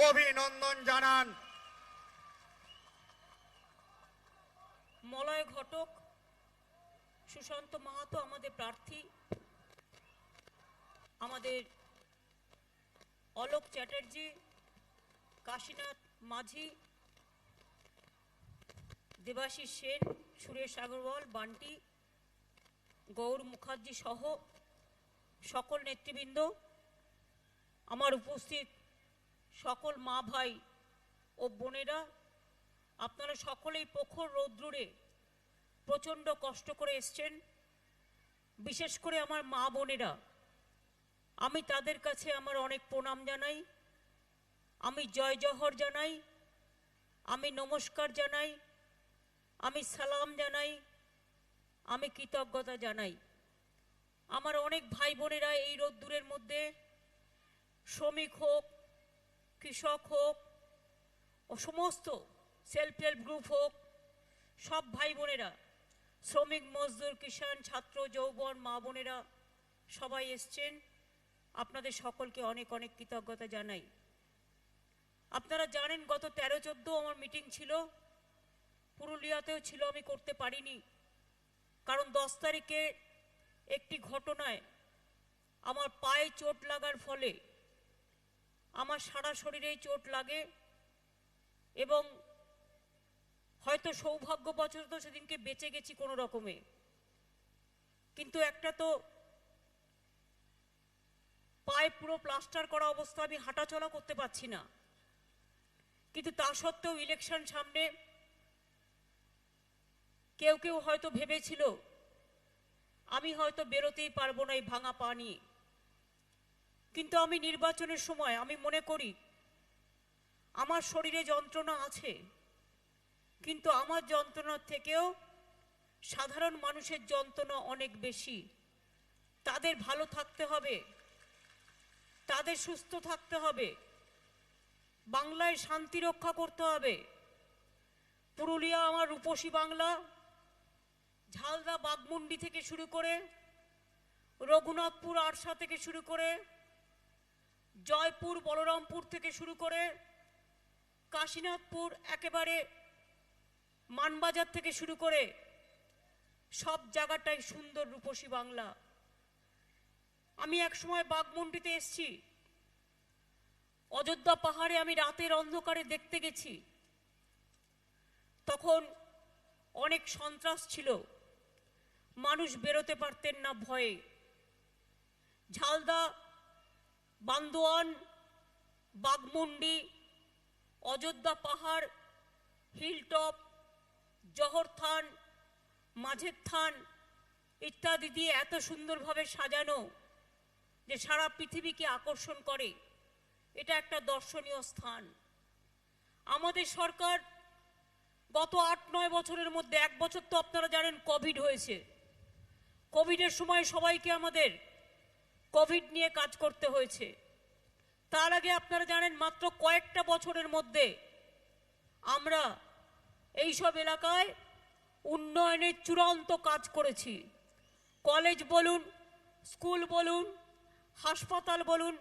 অভিনন্দন জানান। মলয় ঘটক, সুশান্ত মাহাতো আমাদের প্রার্থী, আমাদের অলোক চ্যাটার্জি, কাশীনাথ মাঝি, দেবাশিস সেন, সুরেশ আগরওয়াল, বান্টি, গৌর মুখার্জি সহ সকল নেতৃবৃন্দ, আমার উপস্থিত সকল মা ভাই ও বোনেরা, আপনারা সকলেই প্রখর রৌদ্রে প্রচণ্ড কষ্ট করে এসছেন। বিশেষ করে আমার মা বোনেরা, আমি তাদের কাছে আমার অনেক প্রণাম জানাই, আমি জয় জহর জানাই, আমি নমস্কার জানাই, আমি সালাম জানাই, আমি কৃতজ্ঞতা জানাই। আমার অনেক ভাই বোনেরা এই রোদ্দুরের মধ্যে, শ্রমিক হোক, কৃষক হোক, ও সমস্ত সেলফ হেল্প গ্রুপ হোক, সব ভাই বোনেরা, শ্রমিক, মজদুর, কিষাণ, ছাত্র, যৌবন, মা বোনেরা সবাই এসছেন। আপনাদের সকলকে অনেক অনেক কৃতজ্ঞতা জানাই। আপনারা জানেন গত 13-14 আমার মিটিং ছিল, পুরুলিয়াতেও ছিল, আমি করতে পারিনি। কারণ 10 তারিখে একটি ঘটনায় আমার পায়ে চোট লাগার ফলে আমার সারা শরীরেই চোট লাগে এবং হয়তো সৌভাগ্যবশত সেদিনকে বেঁচে গেছি কোনো রকমে। কিন্তু একটা তো পায়ে পুরো প্লাস্টার করা অবস্থা, আমি হাঁটাচলা করতে পারছি না। কিন্তু তা সত্ত্বেও ইলেকশন সামনে, কেউ কেউ হয়তো ভেবেছিল আমি হয়তো বেরোতেই পারবো না এই ভাঙা পা নিয়ে। কিন্তু আমি নির্বাচনের সময় আমি মনে করি আমার শরীরে যন্ত্রণা আছে, কিন্তু আমার যন্ত্রণার থেকেও সাধারণ মানুষের যন্ত্রণা অনেক বেশি। তাদের ভালো থাকতে হবে, তাদের সুস্থ থাকতে হবে, বাংলায় শান্তি রক্ষা করতে হবে। পুরুলিয়া আমার রূপসী বাংলা, ঝালদা বাগমুন্ডি থেকে শুরু করে, রঘুনাথপুর আরসা থেকে শুরু করে, জয়পুর বলরামপুর থেকে শুরু করে, কাশীনাথপুর একেবারে মানবাজার থেকে শুরু করে সব জায়গাটাই সুন্দর রূপসী বাংলা। আমি এক সময় বাগমুন্ডিতে এসেছি, অযোধ্যা পাহাড়ে আমি রাতের অন্ধকারে দেখতে গেছি। তখন অনেক সন্ত্রাস ছিল, মানুষ বেরোতে পারতেন না ভয়ে। ঝালদা, বান্দোয়ান, বাগমুন্ডি, অযোধ্যা পাহাড়, হিলটপ, জহর থান, মাঝের থান ইত্যাদি দিয়ে এত সুন্দরভাবে সাজানো যে সারা পৃথিবীকে আকর্ষণ করে। এটা একটা দর্শনীয় স্থান। আমাদের সরকার গত 8-9 বছরের মধ্যে, 1 বছর তো আপনারা জানেন কোভিড হয়েছে, কোভিডের সময় সবাইকে আমাদের কোভিড নিয়ে কাজ করতে হয়েছে। তার আগে আপনারা জানেন মাত্র কয়েকটা বছরের মধ্যে আমরা এই সব এলাকায় উন্নয়নের চূড়ান্ত কাজ করেছি। কলেজ বলুন, স্কুল বলুন, হাসপাতাল বলুন,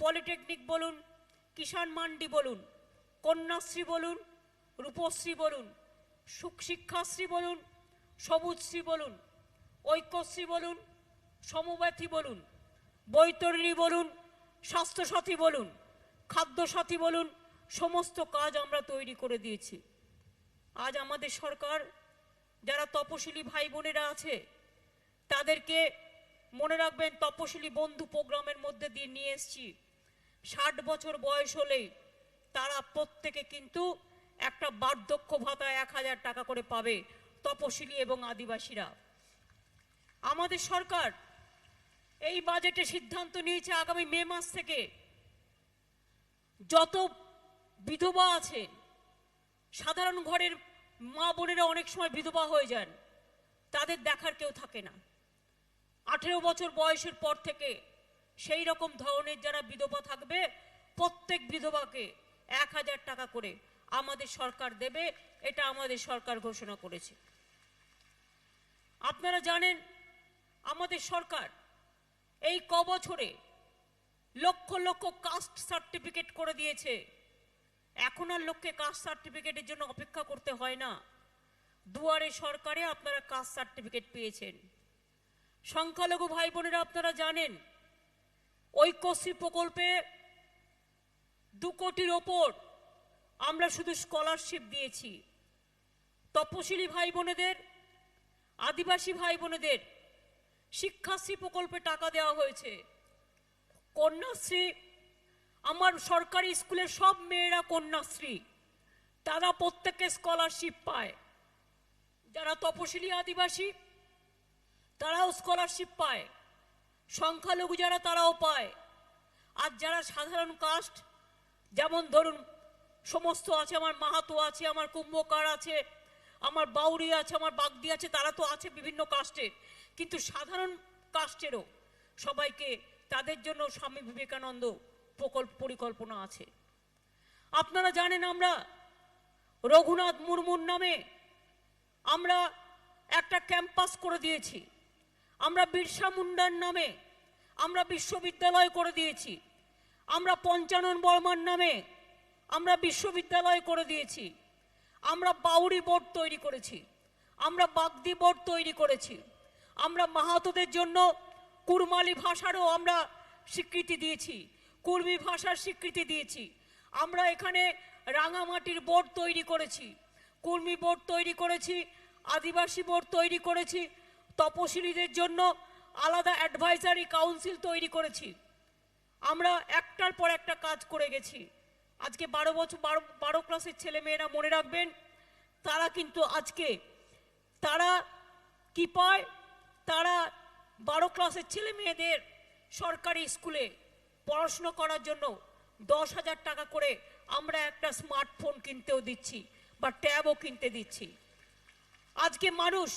পলিটেকনিক বলুন, কিষাণ মান্ডি বলুন, কন্যাশ্রী বলুন, রূপশ্রী বলুন, শিক্ষাশ্রী বলুন, সবুজশ্রী বলুন, ঐক্যশ্রী বলুন, সমব্যথী বলুন, বৈতরণী বলুন, স্বাস্থ্যসাথী বলুন, খাদ্যসাথী বলুন, সমস্ত কাজ আমরা তৈরি করে দিয়েছি। আজ আমাদের সরকার যারা তপশিলি ভাই বোনেরা আছে তাদেরকে মনে রাখবেন, তপশিলি বন্ধু প্রোগ্রামের মধ্যে দিয়ে নিয়ে এসেছি। 60 বছর বয়স হলেই তারা প্রত্যেকে কিন্তু একটা বার্ধক্য ভাতা 1000 টাকা করে পাবে, তপশিলি এবং আদিবাসীরা। আমাদের সরকার এই বাজেটে সিদ্ধান্ত নিয়েছে আগামী মে মাস থেকে যত বিধবা আছে, সাধারণ ঘরের মা বোনেরা অনেক সময় বিধবা হয়ে যান, তাদের দেখার কেউ থাকে না। 18 বছর বয়সের পর থেকে সেই রকম ধরনের যারা বিধবা থাকবে, প্রত্যেক বিধবাকে 1000 টাকা করে আমাদের সরকার দেবে। এটা আমাদের সরকার ঘোষণা করেছে। আপনারা জানেন আমাদের সরকার এই কবছরে লক্ষ লক্ষ কাস্ট সার্টিফিকেট করে দিয়েছে। এখন আর লোককে কাস্ট সার্টিফিকেটের জন্য অপেক্ষা করতে হয় না। দুয়ারে সরকারে আপনারা কাস্ট সার্টিফিকেট পেয়েছেন। সংখ্যালঘু ভাই বোনেরা আপনারা জানেন ঐক্যশ্রী প্রকল্পে 2 কোটির ওপর আমরা শুধু স্কলারশিপ দিয়েছি। তপশিলি ভাই বোনেদের, আদিবাসী ভাই বোনেদের শিক্ষাশ্রী প্রকল্পে টাকা দেওয়া হয়েছে। কন্যাশ্রী, আমার সরকারি স্কুলের সব মেয়েরা কন্যাশ্রী, তারা প্রত্যেকে স্কলারশিপ পায়। যারা তপশিলি আদিবাসী তারাও স্কলারশিপ পায়, সংখ্যালঘু যারা তারাও পায়। আর যারা সাধারণ কাস্ট, যেমন ধরুন সমস্ত আছে, আমার মাহাতো আছে, আমার কুম্ভকার আছে, আমার বাউরি আছে, আমার বাগদি আছে, তারা তো আছে বিভিন্ন কাস্টের, কিন্তু সাধারণ কাস্টেরও সবাইকে তাদের জন্য স্বামী বিবেকানন্দ পরিকল্পনা আছে। আপনারা জানেন আমরা রঘুনাথ মুর্মুর নামে আমরা একটা ক্যাম্পাস করে দিয়েছি। আমরা বিরসা মুন্ডার নামে আমরা বিশ্ববিদ্যালয় করে দিয়েছি। আমরা পঞ্চানন বর্মার নামে আমরা বিশ্ববিদ্যালয় করে দিয়েছি। আমরা বাউরি বোর্ড তৈরি করেছি, আমরা বাগদি বোর্ড তৈরি করেছি। আমরা মাহাতোদের জন্য কুরমালি ভাষারও আমরা স্বীকৃতি দিয়েছি, কুর্মি ভাষার স্বীকৃতি দিয়েছি। আমরা এখানে রাঙামাটির বোর্ড তৈরি করেছি, কুর্মি বোর্ড তৈরি করেছি, আদিবাসী বোর্ড তৈরি করেছি, তপশিলীদের জন্য আলাদা অ্যাডভাইজারি কাউন্সিল তৈরি করেছি। আমরা একটার পর একটা কাজ করে গেছি। আজকে 12 ক্লাসের ছেলে মেয়েরা মনে রাখবেন, তারা কিন্তু আজকে তারা কি পায়, তারা 12 ক্লাসের ছেলে মেয়েদের সরকারি স্কুলে পড়াশোনা করার জন্য 10,000 টাকা করে আমরা একটা স্মার্টফোন কিনতেও দিচ্ছি বা ট্যাবও কিনতে দিচ্ছি। আজকে মানুষ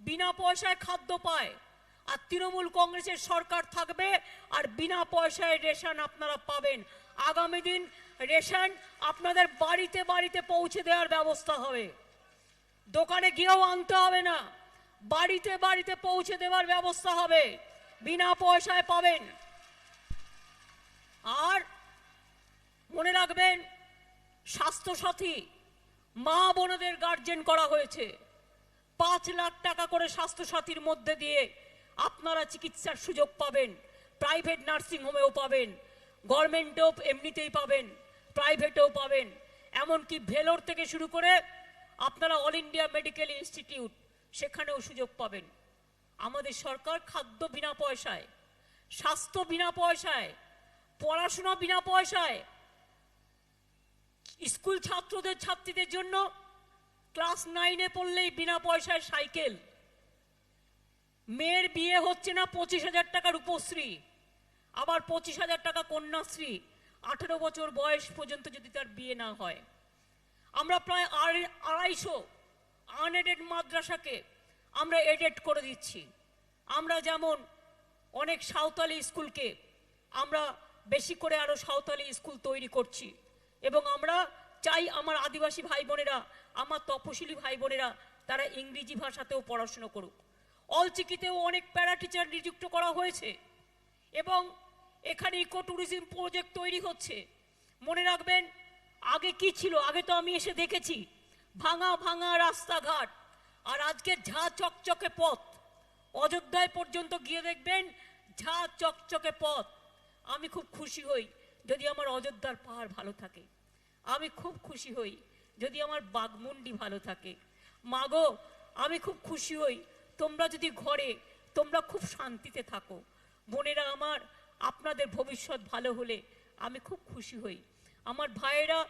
বিনা পয়সায় খাদ্য পায়, আর তৃণমূল কংগ্রেসের সরকার থাকবে আর বিনা পয়সায় রেশন আপনারা পাবেন। আগামী দিন রেশন আপনাদের বাড়িতে বাড়িতে পৌঁছে দেওয়ার ব্যবস্থা হবে, দোকানে গিয়েও আনতে হবে না, বাড়িতে বাড়িতে পৌঁছে দেওয়ার ব্যবস্থা হবে, বিনা পয়সায় পাবেন। আর মনে রাখবেন, স্বাস্থ্যসাথী মা বোনদের গার্জেন করা হয়েছে। 5 লাখ টাকা করে স্বাস্থ্যসাথীর মধ্যে দিয়ে আপনারা চিকিৎসার সুযোগ পাবেন, প্রাইভেট নার্সিং হোমেও পাবেন, গভর্নমেন্টেও এমনিতেই পাবেন, প্রাইভেটেও পাবেন। এমনকি ভেলোর থেকে শুরু করে আপনারা অল ইন্ডিয়া মেডিকেল ইনস্টিটিউট, সেখানেও সুযোগ পাবেন। আমাদের সরকার খাদ্য বিনা পয়সায়, স্বাস্থ্য বিনা পয়সায়, পড়াশোনা বিনা পয়সায়, স্কুল ছাত্রদের ছাত্রীদের জন্য ক্লাস 9-এ পড়লেই বিনা পয়সায় সাইকেল, মেয়ের বিয়ে হচ্ছে না 25,000 টাকা রূপশ্রী, আবার 25,000 টাকা কন্যাশ্রী 18 বছর বয়স পর্যন্ত যদি তার বিয়ে না হয়। আমরা প্রায় 250 আনএডেড মাদ্রাসাকে আমরা এডেড করে দিচ্ছি। আমরা যেমন অনেক সাঁওতালি স্কুলকে আমরা বেশি করে আরো সাঁওতালি স্কুল তৈরি করছি, এবং আমরা চাই আমার আদিবাসী ভাই বোনেরা, আমার তপশিলি ভাই বোনেরা তারা ইংরেজি ভাষাতেও পড়াশোনা করুক। অলচিকিতেও অনেক প্যারা টিচার নিযুক্ত করা হয়েছে, এবং এখানে ইকো ট্যুরিজম প্রজেক্ট তৈরি হচ্ছে। মনে রাখবেন, আগে কি ছিল, আগে তো আমি এসে দেখেছি ভাঙা ভাঙা রাস্তাঘাট, আর আজকে ঝা চকচকে পথ। অযোধ্যায় পর্যন্ত গিয়ে দেখবেন ঝা চকচকে পথ। আমি খুব খুশি হই যদি আমার অযোধ্যার পাহাড় ভালো থাকে, আমি খুব খুশি হই যদি আমার বাঘমুন্ডি ভালো থাকে। মাগো, আমি খুব খুশি হই তোমরা যদি ঘরে তোমরা খুব শান্তিতে থাকো। বোনেরা আমার, আপনাদের ভবিষ্যৎ ভালো হলে আমি খুব খুশি হই। আমার ভাইয়েরা,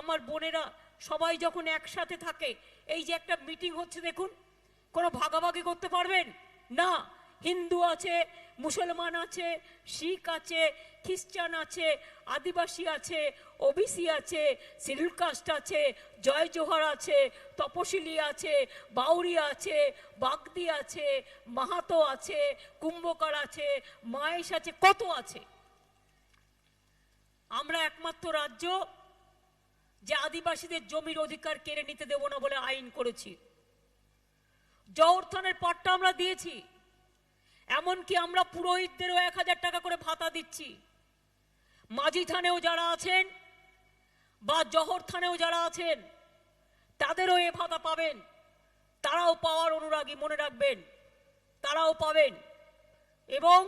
আমার বোনেরা সবাই যখন একসাথে থাকে, এই যে একটা মিটিং হচ্ছে দেখুন, কোনো ভাগাভাগি করতে পারবেন না। হিন্দু আছে, মুসলমান আছে, শিখ আছে, খ্রিস্টান আছে, আদিবাসী আছে, ওবিসি আছে, শিডিউল কাস্ট আছে, জয় জোহর আছে, তপশিলি আছে, বাউরি আছে, বাগদি আছে, মাহাতো আছে, কুম্ভকার আছে, মাহেশ আছে, কত আছে। আমরা একমাত্র রাজ্য যে আদিবাসীদের জমির অধিকার কেড়ে নিতে দেব না বলে আইন করেছি। জওহর থানের পাট্টা আমরা দিয়েছি, এমনকি আমরা পুরোহিতদেরও 1,000 টাকা করে ভাতা দিচ্ছি। মাঝি থানেও যারা আছেন বা জহর থানেও যারা আছেন তাদেরও এ ভাতা পাবেন, তারাও পাওয়ার অনুরাগী, মনে রাখবেন তারাও পাবেন। এবং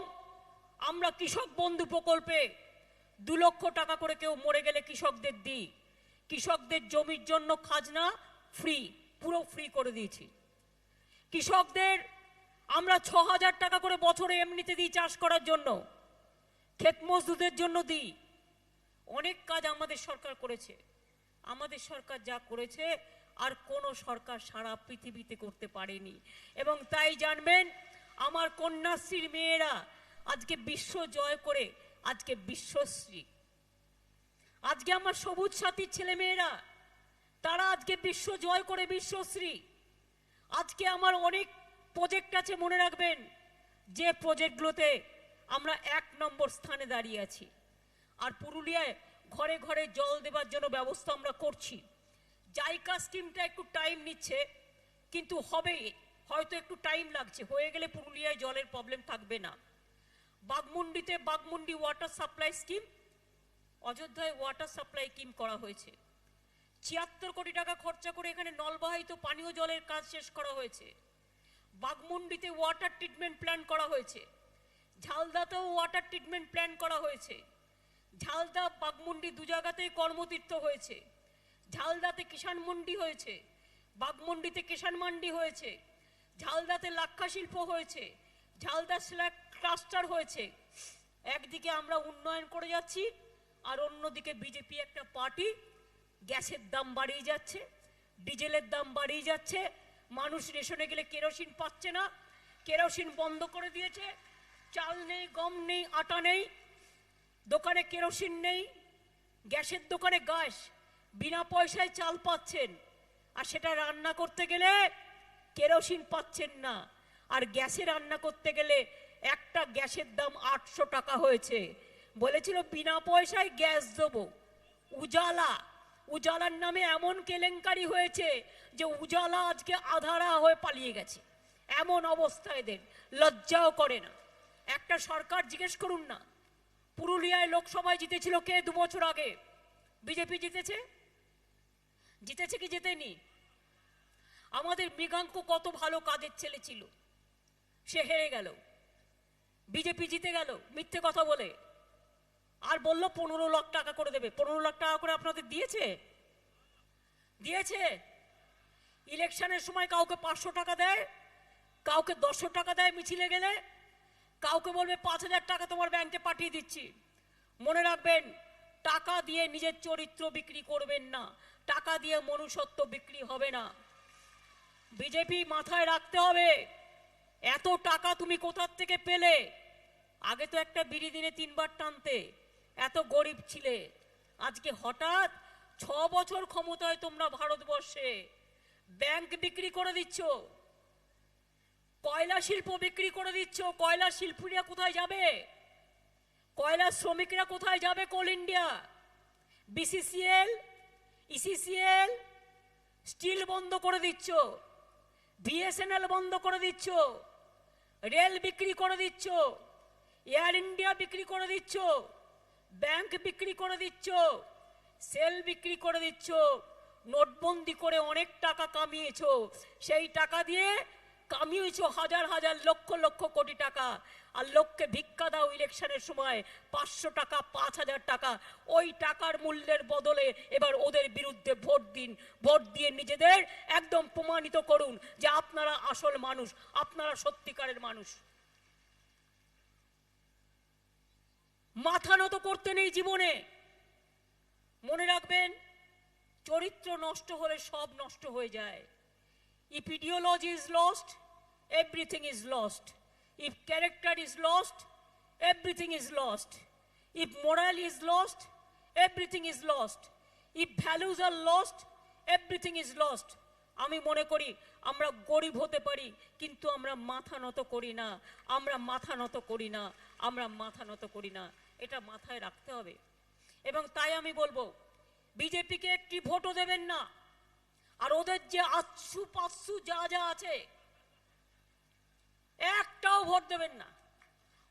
আমরা কৃষক বন্ধু প্রকল্পে 2 লক্ষ টাকা করে কেউ মরে গেলে কৃষকদের দিই। কৃষকদের জমির জন্য খাজনা ফ্রি, পুরো ফ্রি করে দিয়েছি। কৃষকদের আমরা 6,000 টাকা করে বছরে এমনিতে দিই চাষ করার জন্য, ক্ষেত মজদুরদের জন্য দিই। অনেক কাজ আমাদের সরকার করেছে। আমাদের সরকার যা করেছে আর কোনো সরকার সারা পৃথিবীতে করতে পারেনি। এবং তাই জানবেন, আমার কন্যাশ্রীর মেয়েরা আজকে বিশ্ব জয় করে আজকে বিশ্বশ্রী। আজকে আমার সবুজ সাথীর ছেলে মেয়েরা তারা আজকে বিশ্ব জয় করে বিশ্বশ্রী। আজকে আমার অনেক প্রজেক্ট আছে, মনে রাখবেন, যে প্রজেক্টগুলোতে আমরা 1 নম্বর স্থানে দাঁড়িয়ে আছি। আর পুরুলিয়ায় ঘরে ঘরে জল দেবার জন্য ব্যবস্থা আমরা করছি। জাইকা স্কিমটা একটু টাইম নিচ্ছে, কিন্তু হবে, হয়তো একটু টাইম লাগছে, হয়ে গেলে পুরুলিয়ায় জলের প্রবলেম থাকবে না। বাগমুন্ডিতে বাগমুন্ডি ওয়াটার সাপ্লাই স্কিম, অযোধ্যায় ওয়াটার সাপ্লাই স্কিম করা হয়েছে। 76 কোটি টাকা খরচা করে এখানে নলবাহিত পানীয় জলের কাজ শেষ করা হয়েছে। বাগমুন্ডিতে ওয়াটার ট্রিটমেন্ট প্ল্যান করা হয়েছে। ঝালদাতেও ওয়াটার ট্রিটমেন্ট প্ল্যান করা হয়েছে। ঝালদা বাগমুন্ডি 2 জায়গাতেই কর্মতীর্থ হয়েছে। ঝালদাতে কিষাণ মন্ডি হয়েছে, বাগমুন্ডিতে কিষাণ মান্ডি হয়েছে। ঝালদাতে লাক্ষা শিল্প হয়েছে, ঝালদা স্ল্যাক ক্লাস্টার হয়েছে। একদিকে আমরা উন্নয়ন করে যাচ্ছি, আর অন্যদিকে বিজেপি একটা পার্টি গ্যাসের দাম বাড়িয়ে যাচ্ছে, ডিজেলের দাম বাড়িয়ে যাচ্ছে। মানুষ রেশনে গেলে কেরোসিন পাচ্ছে না, কেরোসিন বন্ধ করে দিয়েছে। চাল নেই, গম নেই, আটা নেই, দোকানে কেরোসিন নেই, গ্যাসের দোকানে গ্যাস, বিনা পয়সায় চাল পাচ্ছেন, আর সেটা রান্না করতে গেলে কেরোসিন পাচ্ছেন না। আর গ্যাসে রান্না করতে গেলে একটা গ্যাসের দাম 800 টাকা হয়েছে। বলেছিল বিনা পয়সায় গ্যাস দেবো। উজালা, উজালার নামে এমন কেলেঙ্কারি হয়েছে যে উজালা আজকে আধারা হয়ে পালিয়ে গেছে। এমন অবস্থা এদের, লজ্জাও করে না। একটা সরকার জিজ্ঞেস করুন না, পুরুলিয়ায় লোকসভায় জিতেছিল কে 2 বছর আগে? বিজেপি জিতেছে? জিতেছে কি জেতেনি? আমাদের মৃগাঙ্ক কত ভালো কাজের ছেলে ছিল, সে হেরে গেল। বিজেপি জিতে গেল মিথ্যে কথা বলে, আর বললো 15 লাখ টাকা করে দেবে। 15 লাখ টাকা করে আপনাদের দিয়েছে? দিয়েছে? ইলেকশনের সময় কাউকে 500 টাকা দেয়, কাউকে 100 টাকা দেয় মিছিলে গেলে, কাউকে বলবে 5,000 টাকা তোমার ব্যাংকে পাঠিয়ে দিচ্ছি। মনে রাখবেন, টাকা দিয়ে নিজের চরিত্র বিক্রি করবেন না, টাকা দিয়ে মনুষ্যত্ব বিক্রি হবে না। বিজেপি মাথায় রাখতে হবে, এত টাকা তুমি কোথা থেকে পেলে? আগে তো একটা বিড়ি দিনে 3 বার টানতে, এত গরিব ছিলে। আজকে হঠাৎ 6 বছর ক্ষমতায় তোমরা ভারতবর্ষে ব্যাংক বিক্রি করে দিচ্ছ, কয়লা শিল্প বিক্রি করে দিচ্ছ। কয়লা শিল্পীরা কোথায় যাবে? কয়লা শ্রমিকরা কোথায় যাবে? কোল ইন্ডিয়া, বিসিসিএল, ইসিসিএল, স্টিল বন্ধ করে দিচ্ছ, বিএসএনএল বন্ধ করে দিচ্ছ, রেল বিক্রি করে দিচ্ছ, এয়ার ইন্ডিয়া বিক্রি করে দিচ্ছ, ব্যাংক বিক্রি করে দিচ্ছ, সেল বিক্রি করে দিচ্ছ। নোটবন্দি করে অনেক টাকা কামিয়েছো, সেই টাকা দিয়ে কামিয়েছো হাজার হাজার লক্ষ লক্ষ কোটি টাকা। আর লোককে ভিক্ষা দাও ইলেকশনের সময় 500 টাকা, 5,000 টাকা। ওই টাকার মূল্যের বদলে এবার ওদের বিরুদ্ধে ভোট দিন। ভোট দিয়ে নিজেদের একদম প্রমাণিত করুন যে আপনারা আসল মানুষ, আপনারা সত্যিকারের মানুষ। মাথা নত করতে নেই জীবনে। মনে রাখবেন, চরিত্র নষ্ট হলে সব নষ্ট হয়ে যায়। If ideology is lost, everything is lost. If character is lost, everything is lost. If moral is lost, everything is lost. If values are lost, everything is lost. আমি মনে করি আমরা গরিব হতে পারি, কিন্তু আমরা মাথা নত করি না, আমরা মাথা নত করি না, আমরা মাথা নত করি না। এটা মাথায় রাখতে হবে। এবং তাই আমি বলবো, বিজেপিকে একটি ভোটও দেবেন না। আর ওদের যে আচ্ছু পাচ্ছু যা যা আছে, একটাও ভোট দেবেন না।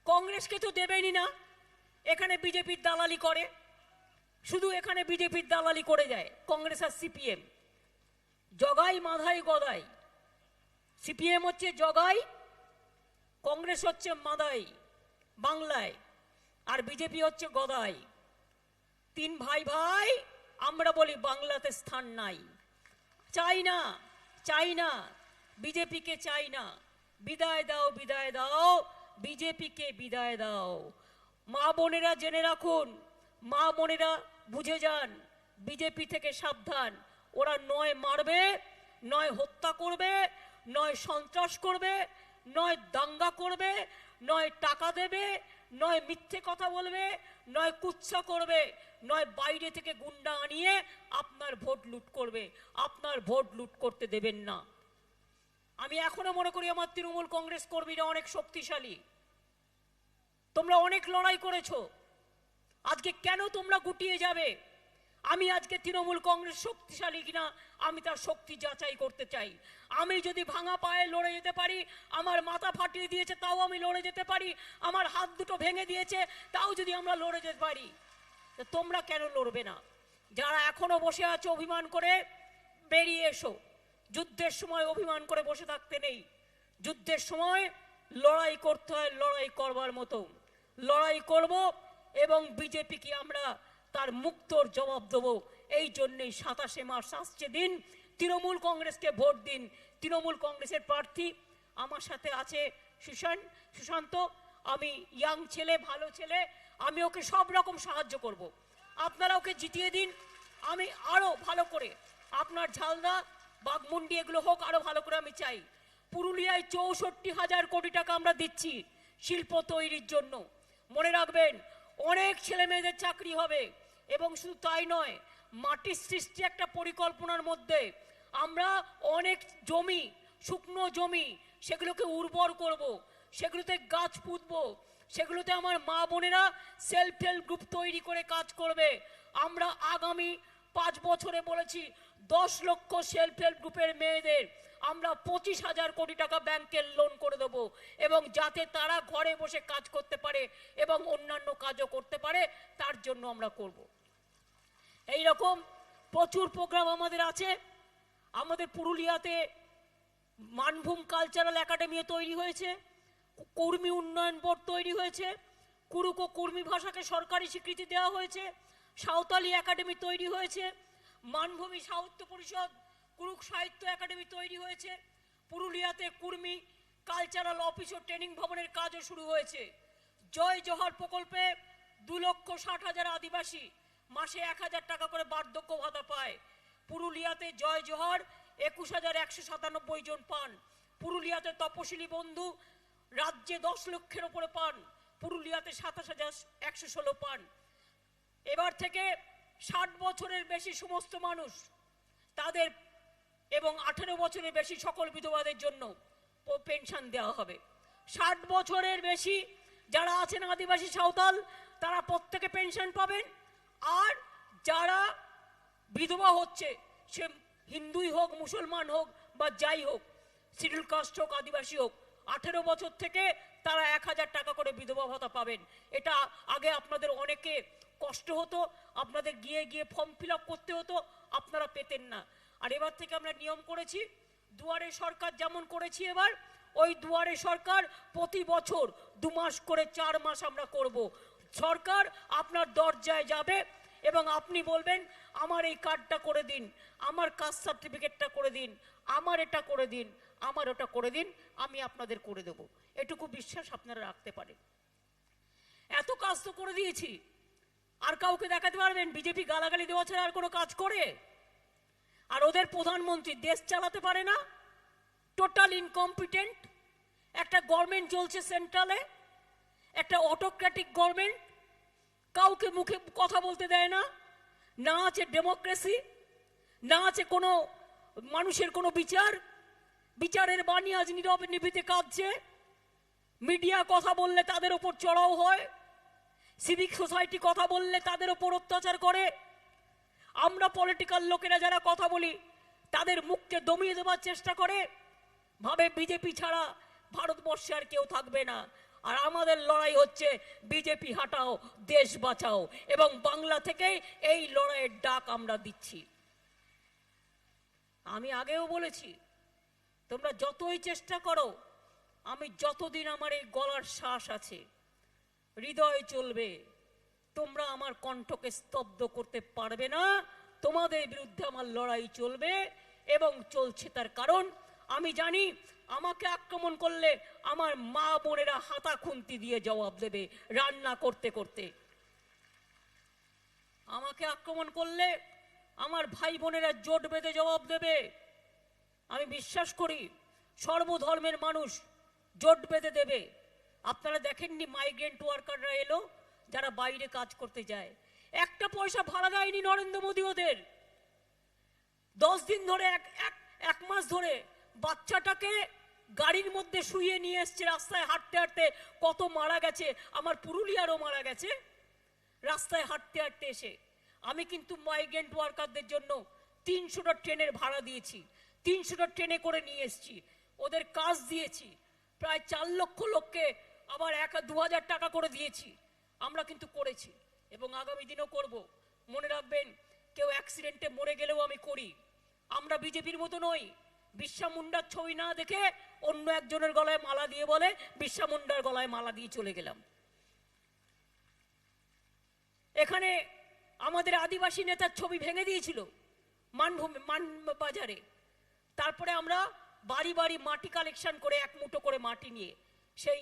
কংগ্রেসকে তো দেবেনই না, এখানে বিজেপির দালালি করে, শুধু এখানে বিজেপির দালালি করে যায় কংগ্রেস আর সিপিএম। জগাই মাধাই গদাই, সিপিএম হচ্ছে জগাই, কংগ্রেস হচ্ছে মাদাই বাংলায়, আর বিজেপি হচ্ছে গদাই। তিন ভাই ভাই, আমরা বলি বাংলাতে স্থান নাই। চাই না, চাই না, বিজেপিকে চাই না। বিদায় দাও, বিদায় দাও, বিজেপিকে বিদায় দাও। মা বোনেরা জেনে রাখুন, মা বোনেরা বুঝে যান, বিজেপি থেকে সাবধান। ওরা নয় মারবে, নয় হত্যা করবে, নয় সন্ত্রাস করবে, নয় দাঙ্গা করবে, নয় টাকা দেবে, নয় মিথ্যে কথা বলবে, নয় কুৎসা করবে, নয় বাইরে থেকে গুন্ডা আনিয়ে আপনার ভোট লুট করবে। আপনার ভোট লুট করতে দেবেন না। আমি এখনো মনে করি আমার তৃণমূল কংগ্রেস কর্মীরা অনেক শক্তিশালী। তোমরা অনেক লড়াই করেছো, আজকে কেন তোমরা গুটিয়ে যাবে? আমি আজকে তৃণমূল কংগ্রেস শক্তিশালী কিনা আমি তার শক্তি যাচাই করতে চাই। আমি যদি ভাঙা পায়ে লড়ে যেতে পারি, আমার মাথা ফাটিয়ে দিয়েছে তাও আমি লড়ে যেতে পারি, আমার হাত দুটো ভেঙে দিয়েছে তাও যদি আমরা লড়ে যেতে পারি, তোমরা কেন লড়বে না? যারা এখনো বসে আছো অভিমান করে, বেরিয়ে এসো। যুদ্ধের সময় অভিমান করে বসে থাকতে নেই। যুদ্ধের সময় লড়াই করতে হয়, লড়াই করবার মতো লড়াই করব, এবং বিজেপিকে আমরা তার মুক্তর জবাব দেবো। এই জন্যই 27 মার্চ আসছে দিন, তৃণমূল কংগ্রেসকে ভোট দিন। তৃণমূল কংগ্রেসের প্রার্থী আমার সাথে আছে সুশান্ত। আমি ইয়াং ছেলে, ভালো ছেলে, আমি ওকে সব রকম সাহায্য করব। আপনারা ওকে জিতিয়ে দিন, আমি আরো ভালো করে আপনার ঝালদা বাঘমুন্ডি এগুলো হোক, আরো ভালো করে আমি চাই। পুরুলিয়ায় 64,000 কোটি টাকা আমরা দিচ্ছি শিল্প তৈরির জন্য। মনে রাখবেন, অনেক ছেলে মেয়েদের চাকরি হবে, এবং শুধু তাই নয়, মাটির সৃষ্টি একটা পরিকল্পনার মধ্যে আমরা অনেক জমি, শুকনো জমি, সেগুলোকে উর্বর করব, সেগুলোতে গাছ পুঁতবো, সেগুলোতে আমার মা বোনেরা সেলফ হেল্প গ্রুপ তৈরি করে কাজ করবে। আমরা আগামী 5 বছরে বলেছি 10 লক্ষ সেলফ হেল্প গ্রুপের মেয়েদের আমরা 25,000 কোটি টাকা ব্যাংকের লোন করে দেবো, এবং যাতে তারা ঘরে বসে কাজ করতে পারে এবং অন্যান্য কাজও করতে পারে, তার জন্য আমরা করব। এই রকম প্রচুর প্রোগ্রাম আমাদের আছে। আমাদের পুরুলিয়াতে মানভূম কালচারাল একাডেমি তৈরি হয়েছে, কর্মী উন্নয়ন বোর্ড তৈরি হয়েছে, কুরুক ও কর্মী ভাষাকে সরকারি স্বীকৃতি দেওয়া হয়েছে, সাঁওতালি একাডেমি তৈরি হয়েছে, মানভূমি সাহিত্য পরিষদ, কুরুক সাহিত্য একাডেমি তৈরি হয়েছে। পুরুলিয়াতে কুর্মী কালচারাল অফিস ও ট্রেনিং ভবনের কাজও শুরু হয়েছে। জয় জোহর প্রকল্পে 2,60,000 আদিবাসী মাসে 1,000 টাকা করে বার্ধক্য ভাতা পায়। পুরুলিয়াতে জয় জোহর 21,197 জন পান। পুরুলিয়াতে তপশিলি বন্ধু রাজ্যে 10 লক্ষের উপরে পান, পুরুলিয়াতে 27,116 পান। এবার থেকে 60 বছরের বেশি সমস্ত মানুষ তাদের এবং 18 বছরের বেশি সকল বিধবাদের জন্য পেনশন দেওয়া হবে। 60 বছরের বেশি যারা আছেন আদিবাসী সাঁওতাল, তারা প্রত্যেকে পেনশন পাবেন। আর যারা বিধবা হচ্ছে, সে হিন্দুই হোক, মুসলমান হোক বা যাই হোক, শিডিউল কাস্ট হোক, আদিবাসী হোক, 18 বছর থেকে তারা 1,000 টাকা করে বিধবা ভাতা পাবেন। এটা আগে আপনাদের অনেকে কষ্ট হতো, আপনাদের গিয়ে গিয়ে ফর্ম ফিল আপ করতে হতো, আপনারা পেতেন না। আর এবার থেকে আমরা নিয়ম করেছি, দুয়ারে সরকার যেমন করেছি এবার, ওই দুয়ারে সরকার প্রতি বছর 2 মাস করে 4 মাস আমরা করব। সরকার আপনার দরজায় যাবে এবং আপনি বলবেন আমার এই কার্ডটা করে দিন, আমার কাস্ট সার্টিফিকেটটা করে দিন, আমার এটা করে দিন, আমার ওটা করে দিন, আমি আপনাদের করে দেব। এটুকু বিশ্বাস আপনারা রাখতে পারেন। এত কাজ তো করে দিয়েছি, আর কাউকে দেখাতে পারবেন বিজেপি গালাগালি দেওয়া ছাড়া আর কোনো কাজ করে? আর ওদের প্রধানমন্ত্রী দেশ চালাতে পারে না, টোটাল ইনকম্পিটেন্ট। একটা গভর্নমেন্ট চলছে সেন্ট্রালে, একটা অটোক্রেটিক গভর্নমেন্ট, কাউকে মুখে কথা বলতে দেয় না, না আছে ডেমোক্রেসি, না আছে কোনো মানুষের কোনো বিচার। বিচারের বাণী আজ নীরবে নিভৃতে কাঁদছে। মিডিয়া কথা বললে তাদের ওপর চড়াও হয়, সিভিক সোসাইটি কথা বললে তাদের ওপর অত্যাচার করে। আমরা পলিটিক্যাল লোকেরা যারা কথা বলি তাদের মুখকে দমিয়ে দেওয়ার চেষ্টা করে, ভাবে বিজেপি ছাড়া ভারতবর্ষে আর কেউ থাকবে না। আর আমাদের লড়াই হচ্ছে বিজেপি হাটাও, দেশ বাঁচাও, এবং বাংলা থেকে এই লড়াইয়ের ডাক আমরা দিচ্ছি। আমি আগেও বলেছি, তোমরা যতই চেষ্টা করো, আমি যতদিন আমার এই গলার শ্বাস আছে, হৃদয় চলবে, তোমরা আমার কণ্ঠকে স্তব্ধ করতে পারবে না। তোমাদের বিরুদ্ধে আমার লড়াই চলবে এবং চলছে। তার কারণ আমি জানি আমাকে আক্রমণ করলে আমার মা বোনেরা হাতা খুন্তি দিয়ে জবাব দেবে রান্না করতে করতে। আমাকে আক্রমণ করলে আমার ভাই বোনেরা জোট বেঁধে জবাব দেবে। আমি বিশ্বাস করি সর্বধর্মের মানুষ জোট বেঁধে দেবে। আপনারা দেখেননি মাইগ্রেন্ট ওয়ার্কাররা এলো, যারা বাইরে কাজ করতে যায়, একটা পয়সা ভাড়া দেয়নি নরেন্দ্র মোদী ওদের। 10 দিন ধরে, এক মাস ধরে বাচ্চাটাকে গাড়ির মধ্যে শুইয়ে নিয়ে এসছে। রাস্তায় হাঁটতে হাঁটতে কত মারা গেছে, আমার পুরুলিয়ারও মারা গেছে রাস্তায় হাঁটতে হাঁটতে এসে। আমি কিন্তু মাইগ্রেন্ট ওয়ার্কারদের জন্য 300টা ট্রেনের ভাড়া দিয়েছি, 300টা ট্রেনে করে নিয়ে এসছি, ওদের কাজ দিয়েছি। প্রায় 4 লক্ষ লোককে আবার 1-2 হাজার টাকা করে দিয়েছি। আমরা কিন্তু করেছি এবং আগামী দিনও করব। মনে রাখবেন, কেউ অ্যাক্সিডেন্টে মরে গেলেও আমি করি। আমরা বিজেপির মতো নই। বিরসা মুন্ডার ছবি না দেখে অন্য একজনের গলায় মালা দিয়ে বলে বিরসা মুন্ডার গলায় মালা দিয়ে চলে গেলাম। এখানে আমাদের আদিবাসী নেতার ছবি ভেঙে দিয়েছিল মানবাজারে। তারপরে আমরা বাড়ি বাড়ি মাটি কালেকশন করে 1 মুঠো করে মাটি নিয়ে সেই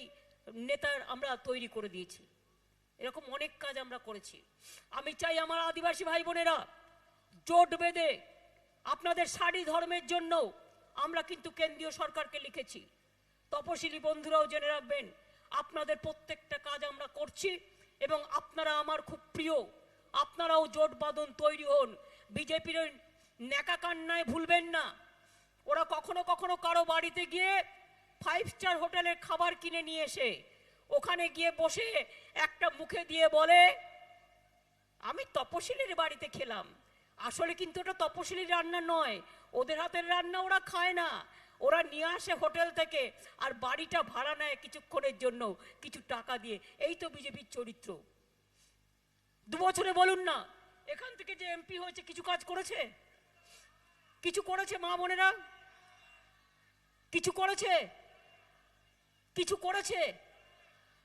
নেতার আমরা তৈরি করে দিয়েছি। এরকম অনেক কাজ আমরা করেছি। আমি চাই আমার আদিবাসী ভাই বোনেরা জোট বেঁধে, আপনাদের সারি ধর্মের জন্য আমরা কিন্তু কেন্দ্রীয় সরকারকে লিখেছি। তপশিলি বন্ধুরাও জেনে রাখবেন, আপনাদের প্রত্যেকটা কাজ আমরা করছি এবং আপনারা আমার খুব প্রিয়। আপনারাও জোট বাঁধন তৈরি হন। বিজেপির ওই ন্যাকা কান্নায় ভুলবেন না। ওরা কখনো কখনো কারো বাড়িতে গিয়ে 5 স্টার হোটেলের খাবার কিনে নিয়ে এসে ওখানে গিয়ে বসে একটা মুখে দিয়ে বলে আমি তপশিলির বাড়িতে খেলাম। আসলে কিন্তু ওটা তপশিলির রান্না নয়, ওদের হাতের রান্না ওরা খায় না। ওরা নিয়ে আসে হোটেল থেকে আর বাড়িটা ভাড়া নেয় কিছুক্ষণের জন্য কিছু টাকা দিয়ে। এই তো বিজেপির চরিত্র। 2 বছরে বলুন না, এখান থেকে যে এমপি হয়েছে কিছু কাজ করেছে? কিছু করেছে মা বোনেরা? কিছু করেছে? কিছু করেছে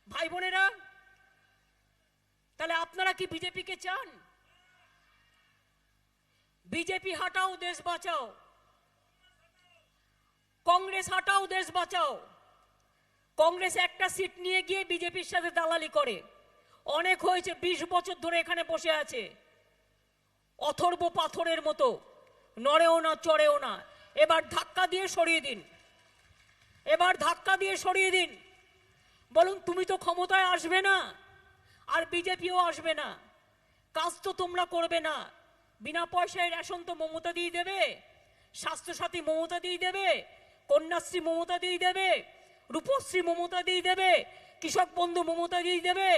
ভাই বোনেরা? তাহলে আপনারা কি বিজেপিকে চান? বিজেপি হাটাও, দেশ বাঁচাও। কংগ্রেস হাটাও, দেশ বাঁচাও। কংগ্রেস একটা সিট নিয়ে গিয়ে বিজেপির সাথে দালালি করে। অনেক হয়েছে, 20 বছর ধরে এখানে বসে আছে অথর্ব পাথরের মতো, নড়েও না চড়েও না। এবার ধাক্কা দিয়ে সরিয়ে দিন, এবার ধাক্কা দিয়ে সরিয়ে দিন। বলুন তুমি তো ক্ষমতায় আসবে না, আর বিজেপিও আসবে না। কাজ তো তোমরা করবে না। বিনা পয়সায় রেশন তো মমতা দিয়ে দেবে, স্বাস্থ্যসাথী মমতা দিয়ে দেবে, কন্যাশ্রী মমতা দিয়ে দেবে, রূপশ্রী মমতা দিয়ে দেবে, কৃষক বন্ধু মমতা দিয়ে দেবে,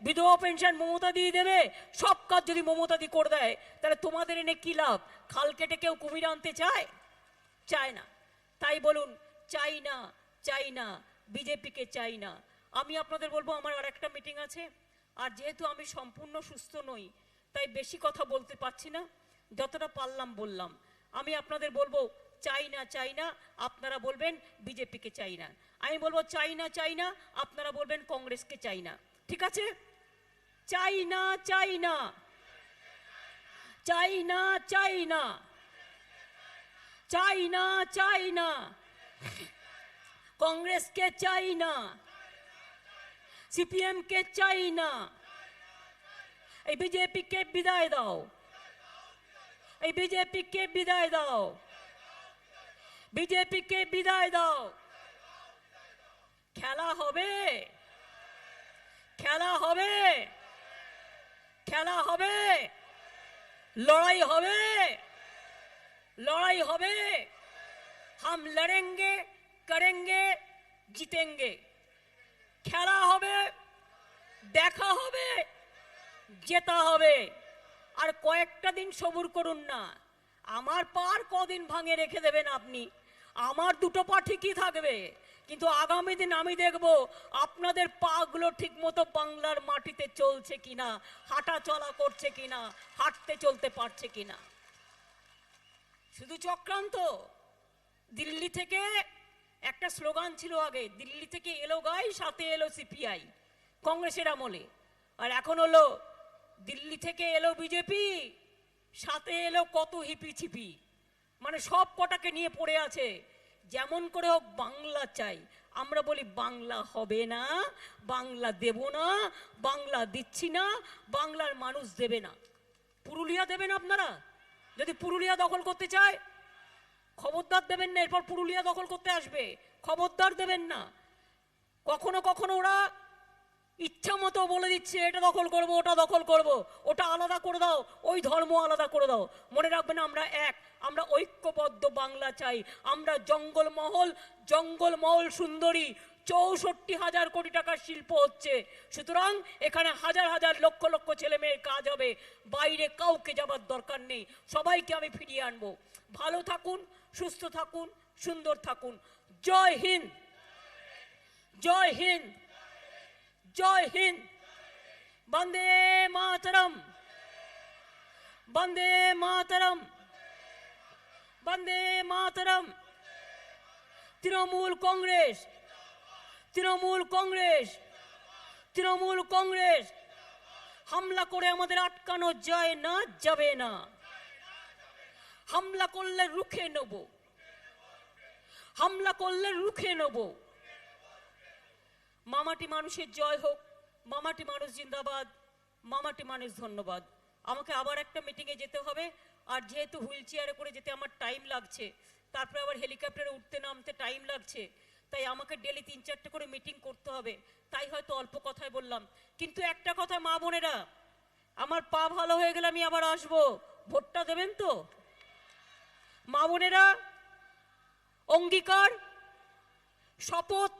বিধবা পেনশন মমতা দিয়ে দেবে। সব কাজ যদি মমতা দিয়ে করে দেয়, তাহলে তোমাদের এনে কি লাভ? খাল কেটে কেউ কুমির আনতে চায়? চায় না। তাই বলুন চাই না, চাই না, বিজেপিকে চাই না। আমি আপনাদের বলবো, আমার আর একটা মিটিং আছে, আর যেহেতু আমি সম্পূর্ণ সুস্থ নই তাই বেশি কথা বলতে পারছি না, যতটা পারলাম বললাম। আমি আপনাদের বলবো চাই না, চাই না, আপনারা বলবেন বিজেপিকে চাই না। আমি বলবো চাই না, চাই না, আপনারা বলবেন কংগ্রেসকে চাই না। ঠিক আছে? চাই না, চাই না, চাই না, চাই না, চাই না, চাই না, কংগ্রেসকে চাই না, সিপিএমকে চাই না। এই বিজেপিকে বিদায় দাও, এই বিজেপিকে বিদায় দাও, বিজেপিকে বিদায় দাও। খেলা হবে, খেলা হবে, খেলা হবে, লড়াই হবে, লড়াই হবে। हम लड़ेंगे, करेंगे, জিতেंगे। খেলা হবে, দেখা হবে, জেতা হবে। আর কয়েকটা দিন সবুর করুন না। আমার পা আর কদিন ভাঙে রেখে দেবেন আপনি? আমার 2টো পা ঠিকই থাকবে, কিন্তু আগামী দিন আমি দেখব আপনাদের পাগুলো ঠিক মতো বাংলার মাটিতে চলছে কিনা, হাঁটা চলা করছে কিনা, হাঁটতে চলতে পারছে কিনা। শুধু চক্রান্ত। দিল্লি থেকে একটা স্লোগান ছিল আগে, দিল্লি থেকে এলো গাই, সাথে এলো সিপিআই, কংগ্রেসের আমলে। আর এখন হলো দিল্লি থেকে এলো বিজেপি, সাথে এলো কত হিপি ছিপি, মানে সব কটাকে নিয়ে পড়ে আছে। যেমন করে হোক বাংলা চাই। আমরা বলি বাংলা হবে না, বাংলা দেব না, বাংলা দিচ্ছি না, বাংলার মানুষ দেবে না। পুরুলিয়া দেবেন আপনারা? যদি পুরুলিয়া দখল করতে চায় খবরদার দেবেন না। এরপর পুরুলিয়া দখল করতে আসবে, খবরদার দেবেন না। কখনো কখনো ওরা ইচ্ছা মতো বলে দিচ্ছে এটা দখল করব, ওটা দখল করব, ওটা আলাদা করে দাও, ওই ধর্ম আলাদা করে দাও। মনে রাখবেন আমরা এক, আমরা ঐক্যবদ্ধ বাংলা চাই। আমরা জঙ্গলমহল সুন্দরী, 64,000 কোটি টাকার শিল্প হচ্ছে। সুতরাং এখানে হাজার হাজার লক্ষ লক্ষ ছেলে মেয়ের কাজ হবে। বাইরে কাউকে যাবার দরকার নেই, সবাইকে আমি ফিরিয়ে আনবো। ভালো থাকুন, সুস্থ থাকুন, সুন্দর থাকুন। জয় হিন্দ, জয় হিন্দ, জয় হিন্দ। বন্দে মাতরম, বন্দে মাতরম, বন্দে মাতরম। তৃণমূল কংগ্রেস, তৃণমূল কংগ্রেস, তৃণমূল কংগ্রেস। হামলা করে আমাদের আটকানো যায় না, যাবে না। হামলা করলে রুখে নেব, হামলা করলে রুখে নেব। মামাটি মানুষের জয় হোক, মামাটি মানুষ জিন্দাবাদ, মামাটি মানুষ ধন্যবাদ। আমাকে আবার একটা মিটিংয়ে যেতে হবে, আর যেহেতু হুইল চেয়ারে করে যেতে আমার টাইম লাগছে, তারপরে আবার হেলিকপ্টারে উঠতে নামতে টাইম লাগছে, তাই আমাকে ডেলি 3-4টে করে মিটিং করতে হবে। তাই হয়তো অল্প কথায় বললাম। কিন্তু একটা কথা মা বোনেরা, আমার পা ভালো হয়ে গেলে আমি আবার আসবো। ভোটটা দেবেন তো? মা বোনেরা, অঙ্গীকার, শপথ।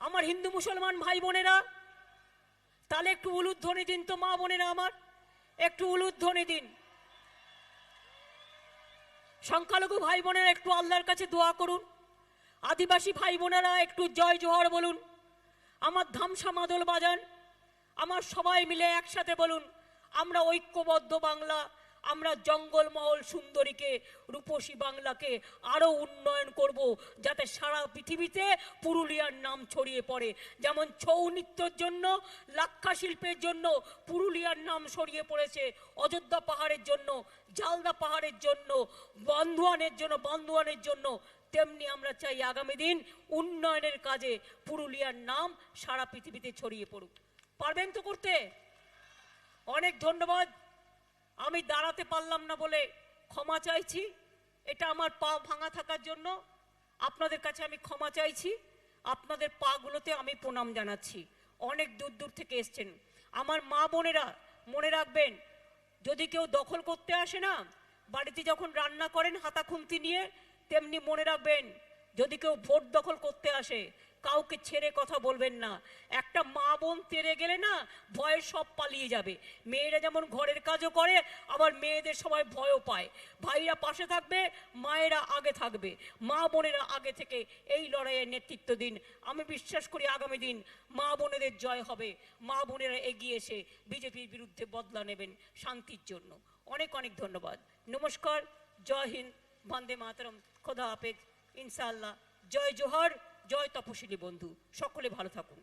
আমার হিন্দু মুসলমান ভাই বোনেরা, তাহলে একটু উলুধ্বনি দিন তো মা বোনেরা, আমার একটু উলুধ্বনি দিন। সংখ্যালঘু ভাই বোনেরা একটু আল্লাহর কাছে দোয়া করুন। আদিবাসী ভাই বোনেরা একটু জয় জোহর বলুন। আমার ধামসা মাদল বাজান, আমার সবাই মিলে একসাথে বলুন, আমরা ঐক্যবদ্ধ বাংলা, আমরা জঙ্গলমহল সুন্দরীকে, রূপসী বাংলাকে আরো উন্নয়ন করব, যাতে সারা পৃথিবীতে পুরুলিয়ার নাম ছড়িয়ে পড়ে। যেমন ছৌ নৃত্যের জন্য, লাক্ষা শিল্পের জন্য পুরুলিয়ার নাম ছড়িয়ে পড়েছে, অযোধ্যা পাহাড়ের জন্য, জালদা পাহাড়ের জন্য, বান্দোয়ানের জন্য, তেমনি আমরা চাই আগামী দিন উন্নয়নের কাজে পুরুলিয়ার নাম সারা পৃথিবীতে ছড়িয়ে পড়ুক। পারবেন তো করতে? অনেক ধন্যবাদ। আমি দাঁড়াতে পারলাম না বলে ক্ষমা চাইছি। এটা আমার পা ভাঙা থাকার জন্য আপনাদের কাছে আমি ক্ষমা চাইছি। আপনাদের পাগুলোতে আমি প্রণাম জানাচ্ছি। অনেক দূর দূর থেকে এসছেন আমার মা বোনেরা। মনে রাখবেন, যদি কেউ দখল করতে আসে না, বাড়িতে যখন রান্না করেন হাতা খুন্তি নিয়ে, তেমনি মনে রাখবেন, যদি কেউ ভোট দখল করতে আসে, কাউকে ছেড়ে কথা বলবেন না। একটা মা বোন তেড়ে গেলে না, ভয়ে সব পালিয়ে যাবে। মেয়েরা যেমন ঘরের কাজও করে, আবার মেয়েদের সবাই ভয়ও পায়। ভাইরা পাশে থাকবে, মায়েরা আগে থাকবে, মা বোনেরা আগে থেকে এই লড়াইয়ের নেতৃত্ব দিন। আমি বিশ্বাস করি আগামী দিন মা বোনেদের জয় হবে। মা বোনেরা এগিয়ে এসে বিজেপির বিরুদ্ধে বদলা নেবেন শান্তির জন্য। অনেক অনেক ধন্যবাদ। নমস্কার, জয় হিন্দ, বন্দে মাতরম, খোদা হাফেজ, ইনশাআল্লাহ। জয় জোহর, জয় তপশিলি বন্ধু। সকলে ভালো থাকুন।